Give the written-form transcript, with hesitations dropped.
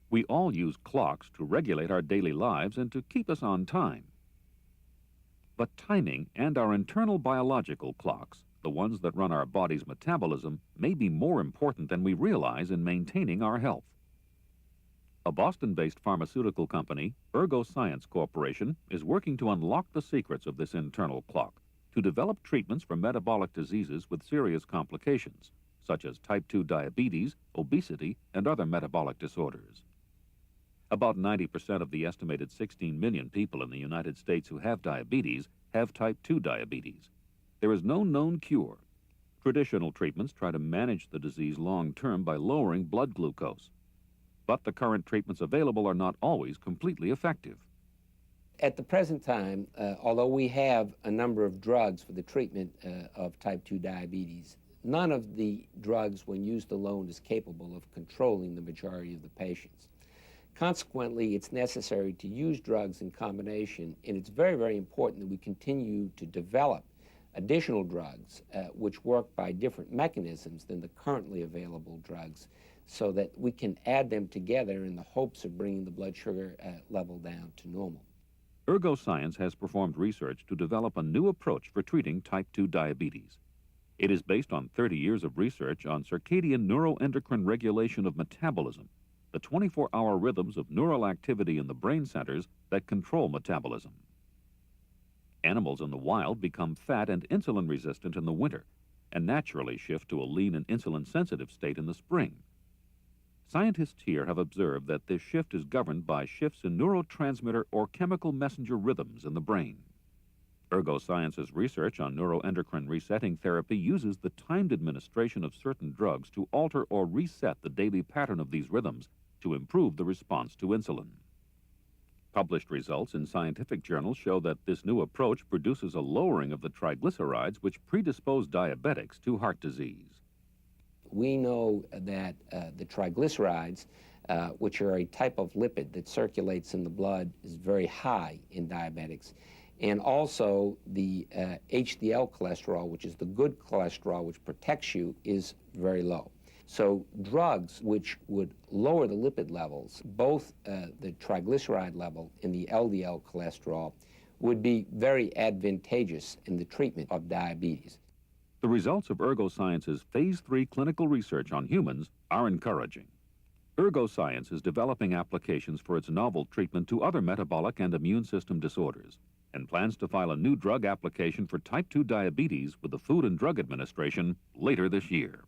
We all use clocks to regulate our daily lives and to keep us on time. But timing and our internal biological clocks, the ones that run our body's metabolism, may be more important than we realize in maintaining our health. A Boston-based pharmaceutical company, Ergo Science Corporation, is working to unlock the secrets of this internal clock to develop treatments for metabolic diseases with serious complications, such as type 2 diabetes, obesity, and other metabolic disorders. About 90% of the estimated 16 million people in the United States who have diabetes have type 2 diabetes. There is no known cure. Traditional treatments try to manage the disease long-term by lowering blood glucose. But the current treatments available are not always completely effective. At the present time, although we have a number of drugs for the treatment of type 2 diabetes, none of the drugs, when used alone, is capable of controlling the majority of the patients. Consequently, it's necessary to use drugs in combination, and it's very, very important that we continue to develop additional drugs which work by different mechanisms than the currently available drugs, so that we can add them together in the hopes of bringing the blood sugar level down to normal. Ergo Science has performed research to develop a new approach for treating type 2 diabetes. It is based on 30 years of research on circadian neuroendocrine regulation of metabolism, the 24-hour rhythms of neural activity in the brain centers that control metabolism. Animals in the wild become fat and insulin resistant in the winter and naturally shift to a lean and insulin-sensitive state in the spring. Scientists here have observed that this shift is governed by shifts in neurotransmitter or chemical messenger rhythms in the brain. Ergo Science's research on neuroendocrine resetting therapy uses the timed administration of certain drugs to alter or reset the daily pattern of these rhythms to improve the response to insulin. Published results in scientific journals show that this new approach produces a lowering of the triglycerides which predispose diabetics to heart disease. We know that the triglycerides, which are a type of lipid that circulates in the blood, is very high in diabetics. And also the HDL cholesterol, which is the good cholesterol which protects you, is very low. So drugs which would lower the lipid levels, both the triglyceride level and the LDL cholesterol, would be very advantageous in the treatment of diabetes. The results of Ergo Science's Phase 3 clinical research on humans are encouraging. Ergo Science is developing applications for its novel treatment to other metabolic and immune system disorders and plans to file a new drug application for type 2 diabetes with the Food and Drug Administration later this year.